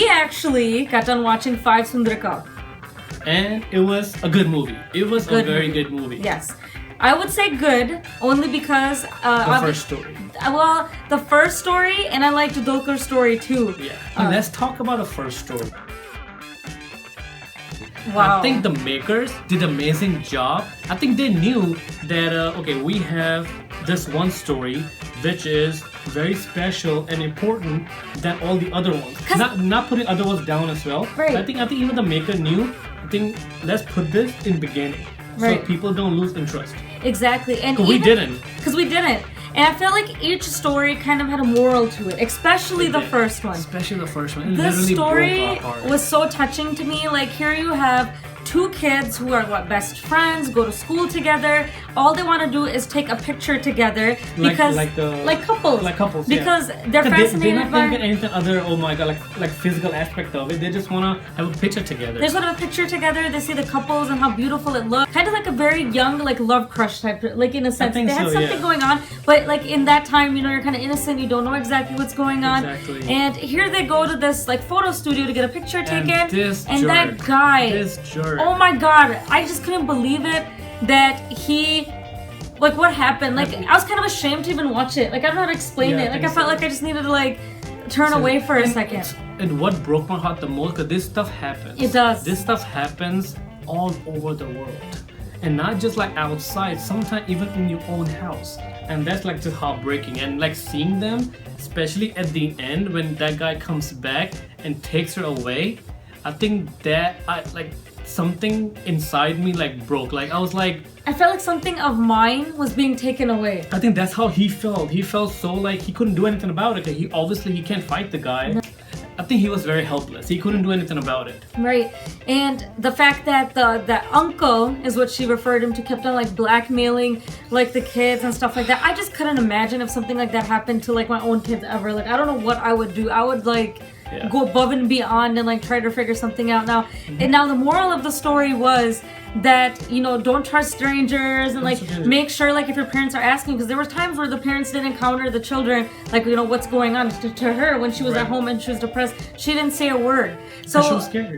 we actually got done watching 5 Sundarikal. And it was a good movie. It was a very good movie. Yes. I would say good, only because... the first story. Well, the first story, and I liked Dulkar's story too. Yeah. Let's talk about the first story. Wow. I think the makers did an amazing job. I think they knew that, okay, we have this one story which is very special and important than all the other ones. Not putting other ones down as well. Right. I think even the maker knew, I think let's put this in beginning. So people don't lose interest. Exactly. And we didn't. Because we didn't. And I felt like each story kind of had a moral to it, especially the first one. Especially the first one. It the literally story broke our heart. was so touching to me. Like, here you have 2 kids who are best friends, go to school together. All they want to do is take a picture together because like couples because they're fascinated they're not by thinking anything other. Oh my god, like physical aspect of it. They just want to have a picture together. They just want to have a picture together. They see the couples and how beautiful it looks. Kind of like a very young love crush type, like in a sense. They had something going on, but like in that time, you're kind of innocent. You don't know exactly what's going on. Exactly. And here they go to this photo studio to get a picture taken. And that guy. This jerk. Oh my god, I just couldn't believe it that he, what happened. Like, I was kind of ashamed to even watch it. Like, I don't know how to explain it. Like, I felt like I just needed to turn away for a second. And what broke my heart the most, because this stuff happens. It does. This stuff happens all over the world. And not just outside, sometimes even in your own house. And that's just heartbreaking. And seeing them, especially at the end when that guy comes back and takes her away, I think that something inside me broke. I was like, I felt like something of mine was being taken away. I think that's how he felt. He felt so he couldn't do anything about it. He can't fight the guy. No. I think he was very helpless. He couldn't do anything about it. Right. And the fact that the uncle is what she referred him to, kept on blackmailing the kids and stuff like that. I just couldn't imagine if something like that happened to my own kids ever. I don't know what I would do. I would go above and beyond and try to figure something out now. And now the moral of the story was that don't trust strangers and make sure if your parents are asking, because there were times where the parents didn't encounter the children what's going on to her when she was at home and she was depressed. She didn't say a word, so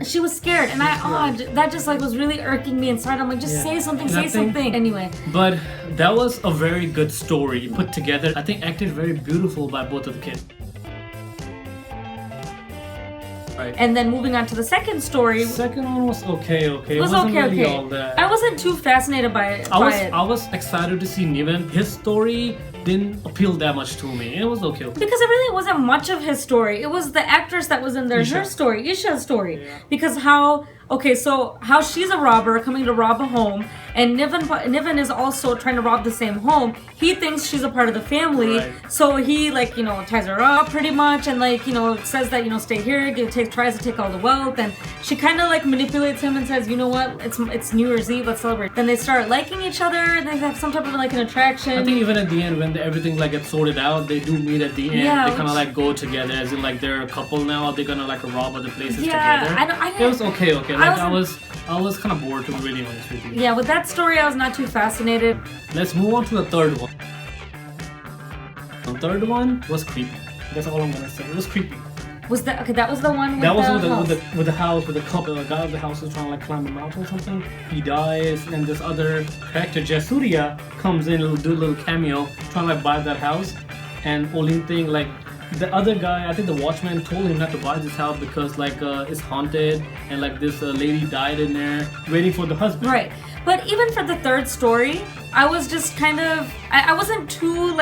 she was scared and that just was really irking me inside. I'm just say something. Anyway, but that was a very good story put together. I think acted very beautiful by both of the kids. Right. And then moving on to the second story. Second one was okay. It was wasn't okay. Really all that. I wasn't too fascinated by it. I was excited to see Niven. His story didn't appeal that much to me. It was okay. Because it really wasn't much of his story. It was the actress that was in there, her story, Isha's story. Yeah. Because how she's a robber coming to rob a home, and Niven is also trying to rob the same home. He thinks she's a part of the family, so he ties her up pretty much, and says that stay here, tries to take all the wealth, and she kind of manipulates him and says, you know what, it's New Year's Eve, let's celebrate. Then they start liking each other, and they have some type of an attraction. I think even at the end when everything gets sorted out, they do meet at the end. Yeah, they kind of go together, as in they're a couple now. They're gonna rob other places together. It was okay. I was kind of bored, to be really honest with you. Yeah, with that story, I was not too fascinated. Let's move on to the third one. The third one was creepy. That's all I'm gonna say. It was creepy. Was that okay? That was the one. With the house, with the couple. The guy of the house was trying to climb a mountain or something. He dies, and this other character, Jasuria, comes in, do a little cameo, trying to buy that house. And only thing the other guy, I think the watchman told him not to buy this house because it's haunted and this lady died in there waiting for the husband. Right. But even for the third story, I was just kind of I wasn't too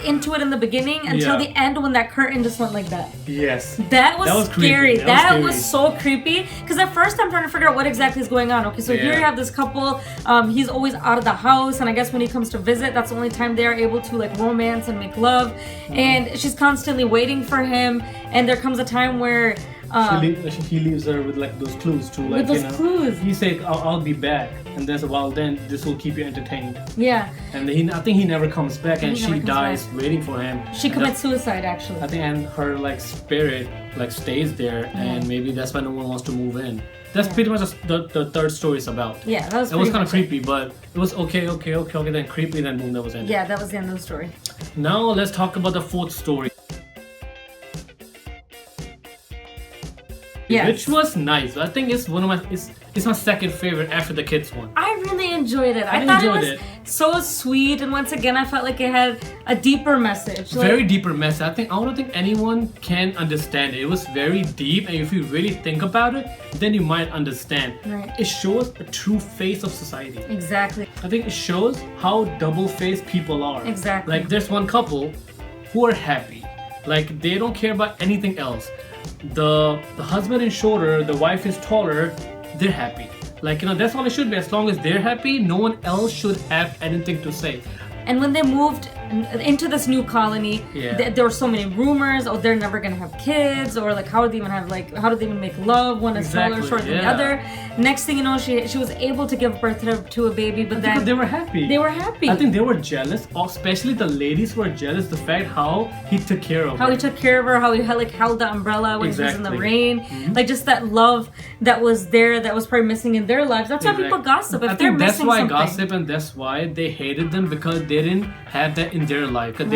into it in the beginning until the end when that curtain just went like that. Yes. That was scary. That was so creepy. Because at first I'm trying to figure out what exactly is going on. Okay, so here you have this couple. He's always out of the house, and I guess when he comes to visit, that's the only time they're able to romance and make love. And she's constantly waiting for him. And there comes a time where he leaves her with those clues too. With those clues. He said, "I'll be back," and there's then this will keep you entertained. Yeah. And I think he never comes back, and she dies waiting for him. She commits suicide, actually. I think, and her spirit stays there, and maybe that's why no one wants to move in. That's pretty much the third story is about. Yeah, that was. It was kind of creepy, but it was okay. Then creepy, then boom, that was it. Yeah, that was the end of the story. Now let's talk about the fourth story. Yes. which was nice. I think it's one of my it's my second favorite after the kids one. I really enjoyed it. I thought enjoyed it was it. so sweet, and once again, I felt like it had a deeper message. Like, Very deeper message. I don't think anyone can understand it. It was very deep, and if you really think about it, then you might understand. Right. It shows a true face of society. Exactly. I think it shows how double-faced people are. Exactly. Like there's one couple who are happy. Like they don't care about anything else. The husband is shorter, the wife is taller, they're happy. Like, that's all it should be. As long as they're happy, no one else should have anything to say. And when they moved into this new colony, Yeah. there were so many rumors. Oh, they're never gonna have kids, or like how do they even make love? One is taller, Exactly, shorter than the yeah. other. Next thing you know, she was able to give birth to a baby, but Because then they were happy. they were happy. I think they were jealous, especially the ladies were jealous the fact how he took care of How her. he took care of her, how he held the umbrella when he was in the Exactly. rain, like just that love that was there, that was probably missing in their lives. That's why people gossip. If I they're think that's missing why something. gossip, and that's why they hated them, because they didn't have that in their life. 'Cause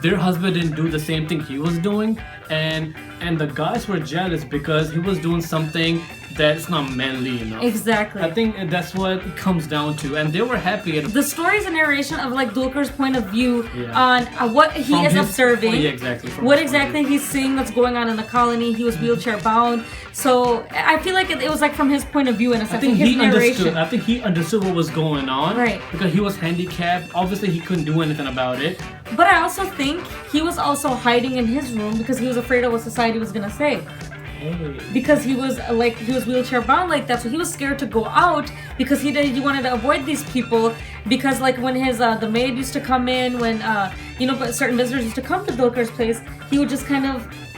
their husband didn't do the same thing he was doing, and the guys were jealous because he was doing something that's not manly enough. Exactly. I think that's what it comes down to, and they were happy. The story is a narration of like Dulquer's point of view Yeah. on what he From is his- observing. yeah, exactly. From What his point of exactly he's seeing that's going on in the colony. He was wheelchair bound, so I feel like it was like from his point of view in a sense. I think his he narration. understood. I think he understood what was going on. Right. Because he was handicapped. Obviously, he couldn't do anything about it. But I also think he was also hiding in his room because he was afraid of what society was gonna say. Because he was wheelchair bound like that, so he was scared to go out because he wanted to avoid these people, because like when his the maid used to come in, when but certain visitors used to come to Dulquer's place, he would just kind of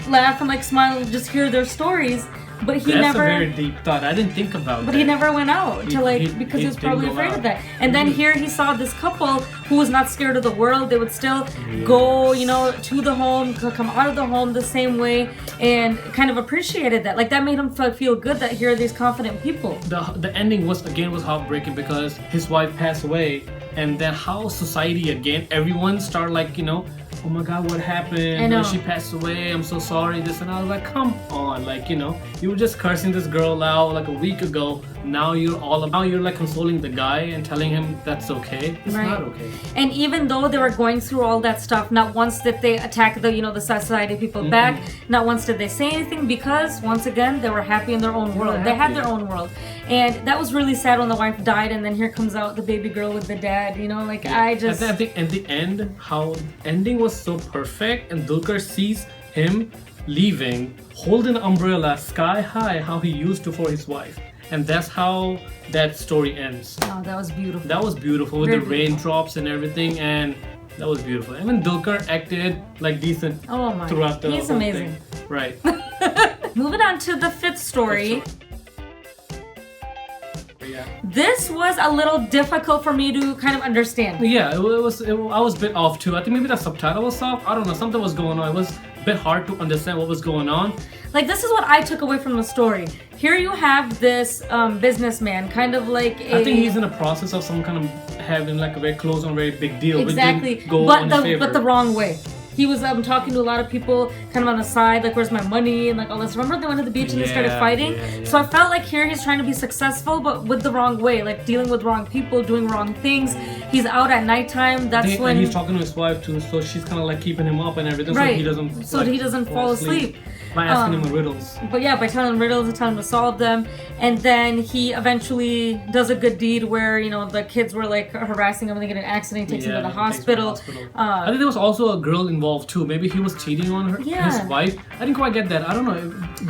laugh and like smile and just hear their stories, but he That's never a very deep thought. I didn't think about but that. he never went out to because he was didn't probably go afraid out. of that. And then here he saw this couple who was not scared of the world. They would still go, to the home, come out of the home the same way, and kind of appreciated that. Like that made him feel good that here are these confident people. The ending was heartbreaking because his wife passed away, and then how society again, everyone started like, oh my god, what happened? I know. She passed away, I'm so sorry, this, and I was like, come on, like, you were just cursing this girl out like a week ago. Now you're like consoling the guy and telling him that's okay. It's Right. not okay. And even though they were going through all that stuff, not once did they attack the society people back. Not once did they say anything, because once again they were happy in their own world. They had happy. their own world, and that was really sad when the wife died, and then here comes out the baby girl with the dad. I just I think at the end, how ending was so perfect, and Dulquer sees him leaving, holding the umbrella sky high, how he used to for his wife, and that's how that story ends. oh, that was beautiful. That was beautiful with Very the beautiful. raindrops and everything, and that was beautiful. Even Dulquer acted like decent Oh my, throughout the he's whole amazing. thing. Right. Moving on to the fifth story. Yeah. This was a little difficult for me to kind of understand. Yeah, I was a bit off too. I think maybe the subtitle was off. I don't know, something was going on. It was a bit hard to understand what was going on. Like, this is what I took away from the story. Here you have this businessman, kind of like a... I think he's in the process of some kind of having like a very close and very big deal. Exactly, Which didn't go but on his favor. but the wrong way. He was talking to a lot of people kind of on the side, like, where's my money, and like all this. Remember they went to the beach and they started Yeah, fighting? yeah. So I felt like here he's trying to be successful, but with the wrong way, like dealing with wrong people, doing wrong things. He's out at nighttime, that's when... And he's talking to his wife too, so she's kind of like keeping him up and everything, Right, so he doesn't fall asleep. by asking him riddles. But yeah, by telling him riddles and telling him to solve them. And then he eventually does a good deed where, the kids were like harassing him and they get in an accident, he takes him to the hospital. I think there was also a girl involved too. Maybe he was cheating on her, Yeah. his wife. I didn't quite get that. I don't know.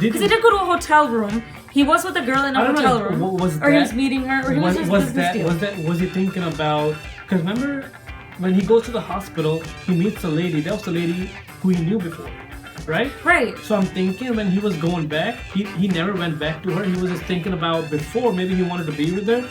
Because he did go to a hotel room. He was with a girl in a I don't hotel know, room. was or he that- was meeting her, or he was just business deal. Was he thinking about? Because remember, when he goes to the hospital, he meets a lady. That was the lady who he knew before, right? Right. So I'm thinking when he was going back, he never went back to her. He was just thinking about before. Maybe he wanted to be with her.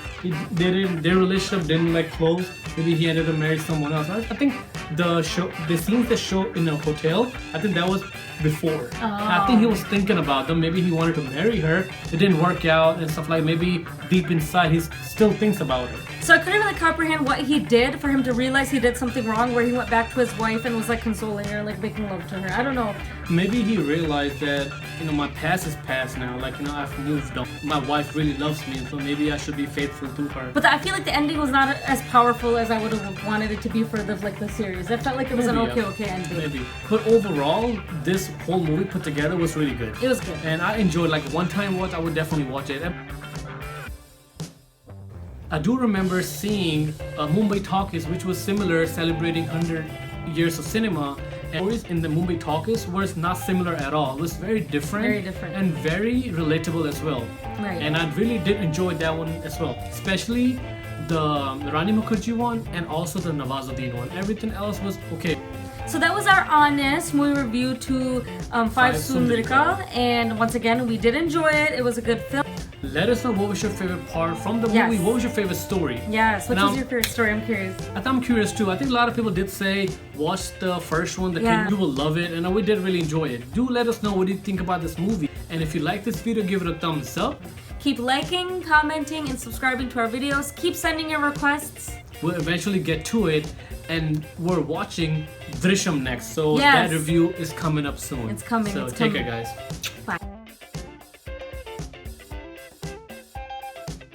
Their relationship didn't like close. Maybe he ended up marrying someone else. I think the scenes that show in a hotel, I think that was before. I think he was thinking about them. Maybe he wanted to marry her. It didn't work out and stuff like. Maybe deep inside he still thinks about her. So I couldn't really comprehend what he did for him to realize he did something wrong, where he went back to his wife and was like consoling her, like making love to her. I don't know Maybe he realized that, my past is past now. Like, I've moved on. My wife really loves me, so maybe I should be faithful to her. But I feel like the ending was not as powerful as I would have wanted it to be for the series. I felt like it was Maybe, an okay ending. Maybe. But overall, this whole movie put together was really good. It was good. And I enjoyed, like, one-time watch, I would definitely watch it. I do remember seeing Mumbai Talkies, which was similar, celebrating 100 years of cinema. And stories in the Mumbai Talkies was not similar at all. It was very different. Very different. And very relatable as well. Right. And I really did enjoy that one as well. Especially the Rani Mukherjee one and also the Nawazuddin one. Everything else was okay. So that was our honest movie review to 5 Sundarikal. And once again, we did enjoy it. It was a good film. Let us know what was your favorite part from the movie. Yes. What was your favorite story? Yes, what was your favorite story? I'm curious. I'm curious too. I think a lot of people did say watch the first one. You will love it, and we did really enjoy it. Do let us know what you think about this movie. And if you like this video, give it a thumbs up. Keep liking, commenting, and subscribing to our videos. Keep sending your requests. We'll eventually get to it, and we're watching Drishyam next. So that review is coming up soon. It's coming. So it's take coming. care, guys. Bye.